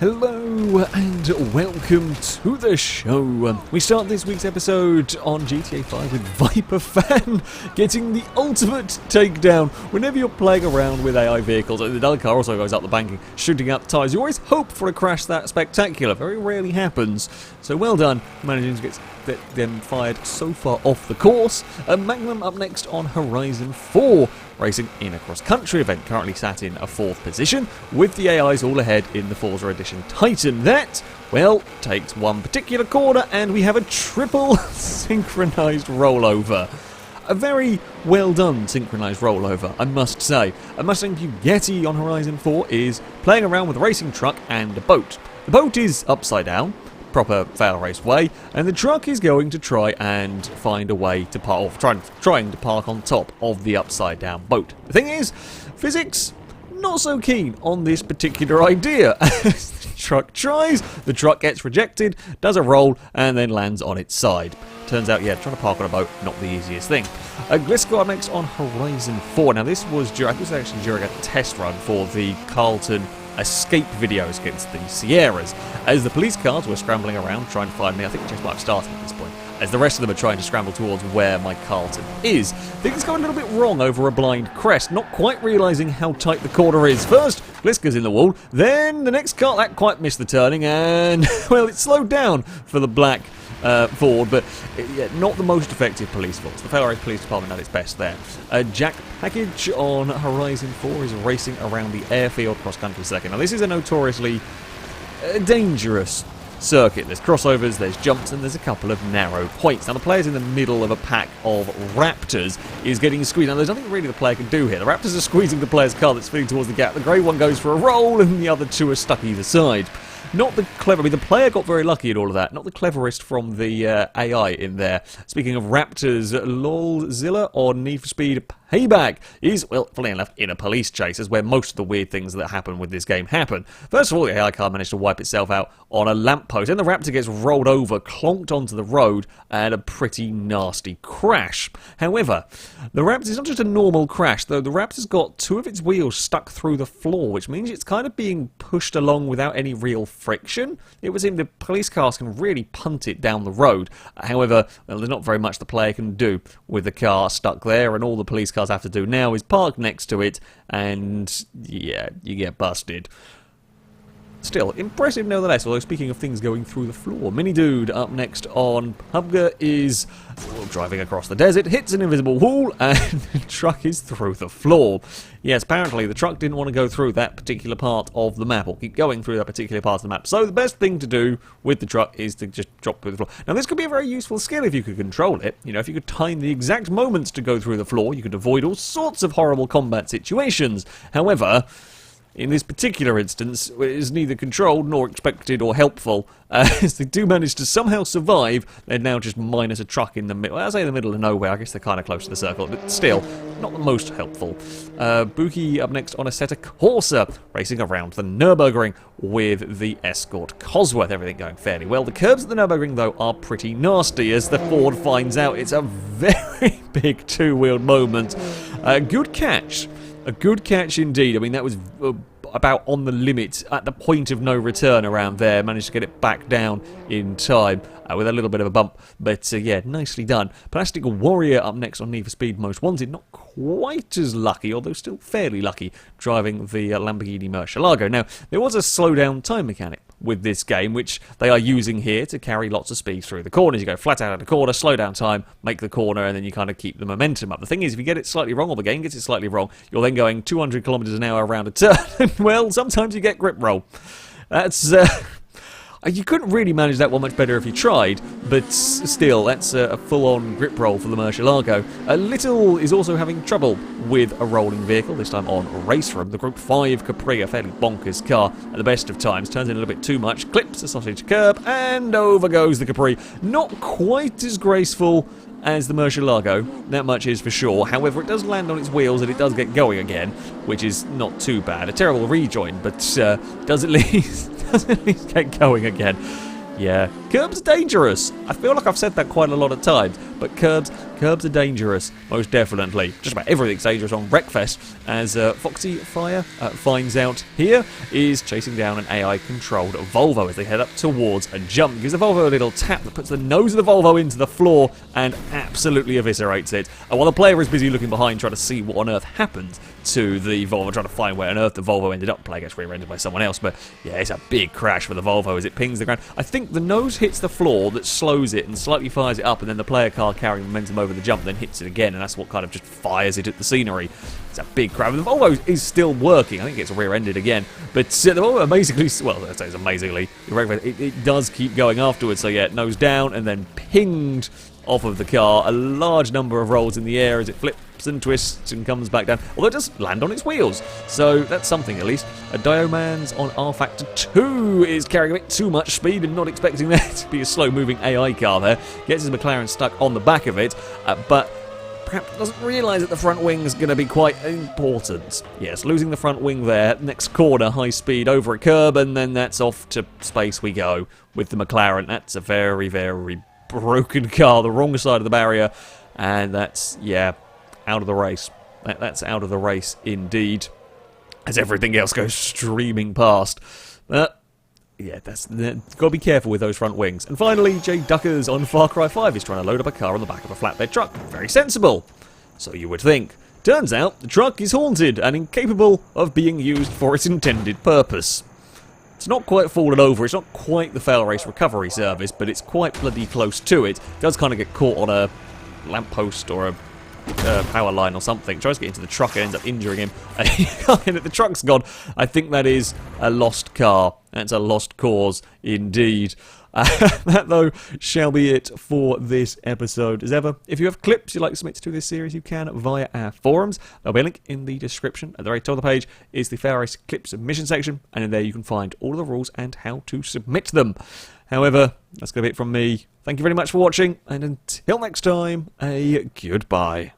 Hello and welcome to the show. We start this week's episode on GTA 5 with Viper Fan getting the ultimate takedown. Whenever you're playing around with AI vehicles, another car also goes up the banking, shooting up tyres. You always hope for a crash that spectacular. Very rarely happens. So well done managing to get them fired so far off the course. Magnum up next on Horizon 4. Racing in a cross-country event, currently sat in a 4th position, with the AIs all ahead in the Forza Edition Titan. That, well, takes one particular corner and we have a triple synchronised rollover. A very well done synchronised rollover, I must say. A Mustang Bugatti on Horizon 4 is playing around with a racing truck and a boat. The boat is upside down, proper Failrace way, and the truck is going to try and find a way to park, or trying to park on top of the upside down boat. The thing is, physics not so keen on this particular idea. As the truck tries, the truck gets rejected, does a roll, and then lands on its side. Turns out, yeah, trying to park on a boat, not the easiest thing. Let's go up next on Horizon 4. Now this was actually during a test run for the Carlton escape videos against the Sierras, as the police cars were scrambling around trying to find me. I think the chase might have started at this point, as the rest of them are trying to scramble towards where my Carlton is. Things go a little bit wrong over a blind crest, not quite realising how tight the corner is. First, Gliska's in the wall, then the next car, that quite missed the turning, and, well, it slowed down for the black Ford, but yeah, not the most effective police force. The Failrace Police Department at its best there. Jack Package on Horizon 4 is racing around the airfield cross-country circuit. Now this is a notoriously dangerous circuit. There's crossovers, there's jumps, and there's a couple of narrow points. Now the player's in the middle of a pack of Raptors is getting squeezed. Now there's nothing really the player can do here. The Raptors are squeezing the player's car that's fitting towards the gap. The grey one goes for a roll, and the other two are stuck either side. Not the clever, I mean, the player got very lucky in all of that. Not the cleverest from the AI in there. Speaking of Raptors, LOLzilla on Need for Speed Payback is, well, funny enough, in a police chase, is where most of the weird things that happen with this game happen. First of all, the AI car managed to wipe itself out on a lamppost, and the Raptor gets rolled over, clonked onto the road, and a pretty nasty crash. However, the Raptor is not just a normal crash, though. The Raptor's got two of its wheels stuck through the floor, which means it's kind of being pushed along without any real friction. It would seem the police cars can really punt it down the road. However, well, there's not very much the player can do with the car stuck there, and all the police cars have to do now is park next to it, and yeah, you get busted. Still, impressive nevertheless, although speaking of things going through the floor, Mini Dude up next on PUBG is driving across the desert, hits an invisible wall, and the truck is through the floor. Yes, apparently the truck didn't want to go through that particular part of the map, or keep going through that particular part of the map. So the best thing to do with the truck is to just drop through the floor. Now this could be a very useful skill if you could control it. You know, if you could time the exact moments to go through the floor, you could avoid all sorts of horrible combat situations. However, in this particular instance, it is neither controlled nor expected or helpful, as they do manage to somehow survive. They're now just minus a truck in the middle. Well, I say in the middle of nowhere, I guess they're kind of close to the circle, but still, not the most helpful. Buki up next on ASSetto Corsa, racing around the Nürburgring with the Escort Cosworth. Everything going fairly well. The curbs at the Nürburgring, though, are pretty nasty, as the Ford finds out it's a very big two-wheeled moment. Good catch. A good catch indeed. I mean, that was about on the limit, at the point of no return around there. Managed to get it back down in time with a little bit of a bump. But yeah, nicely done. Plastic Warrior up next on Need for Speed Most Wanted. Not quite as lucky, although still fairly lucky, driving the Lamborghini Murcielago. Now, there was a slow down time mechanic with this game, which they are using here to carry lots of speed through the corners. You go flat out of the corner, slow down time, make the corner, and then you kind of keep the momentum up. The thing is, if you get it slightly wrong, or the game gets it slightly wrong, you're then going 200 kilometers an hour around a turn, and well, sometimes you get grip roll. That's you couldn't really manage that one much better if you tried, but still, that's a full-on grip roll for the Murcielago. Little is also having trouble with a rolling vehicle, this time on RaceRoom. The Group 5 Capri, a fairly bonkers car at the best of times, turns in a little bit too much, clips the sausage curb, and over goes the Capri. Not quite as graceful as the Murcielago, that much is for sure. However, it does land on its wheels and it does get going again, which is not too bad. A terrible rejoin, but does at least get going again. Yeah, curbs dangerous. I feel like I've said that quite a lot of times, but curbs Curbs are dangerous, most definitely. Just about everything's dangerous on Wreckfest, as Foxy Fire finds out here, is chasing down an AI-controlled Volvo as they head up towards a jump. Gives the Volvo a little tap that puts the nose of the Volvo into the floor and absolutely eviscerates it. And while the player is busy looking behind trying to see what on earth happened to the Volvo, trying to find where on earth the Volvo ended up. The player gets rear-ended by someone else, but yeah, it's a big crash for the Volvo as it pings the ground. I think the nose hits the floor, that slows it and slightly fires it up, and then the player car carrying momentum over the jump then hits it again, and that's what kind of just fires it at the scenery. It's a big crash. The Volvo is still working. I think it's rear-ended again, but the Volvo amazingly, well, I say it's amazingly, it does keep going afterwards. So yeah, nose down and then pinged off of the car a large number of rolls in the air as it flips and twists and comes back down, although it does land on its wheels, so that's something at least. A Diomans on RFactor 2 is carrying a bit too much speed and not expecting there to be a slow-moving AI car there. Gets his McLaren stuck on the back of it, but perhaps doesn't realise that the front wing is going to be quite important. Yes, losing the front wing there. Next corner, high speed over a curb, and then that's off to space we go with the McLaren. That's a very, very broken car, the wrong side of the barrier, and that's, yeah, out of the race. That's out of the race indeed, as everything else goes streaming past. Yeah, got to be careful with those front wings. And finally, Jay Duckers on Far Cry 5 is trying to load up a car on the back of a flatbed truck. Very sensible, so you would think. Turns out the truck is haunted and incapable of being used for its intended purpose. It's not quite fallen over, it's not quite the Failrace recovery service, but it's quite bloody close to it. It does kind of get caught on a lamppost or a power line or something. Tries to get into the truck and ends up injuring him. And the truck's gone. I think that is a lost car. That's a lost cause indeed. That, though, shall be it for this episode. As ever, if you have clips you'd like to submit to this series, you can via our forums. There'll be a link in the description. At the very top of the page is the Failrace clip submission section, and in there you can find all of the rules and how to submit them. However, that's going to be it from me. Thank you very much for watching, and until next time, a goodbye.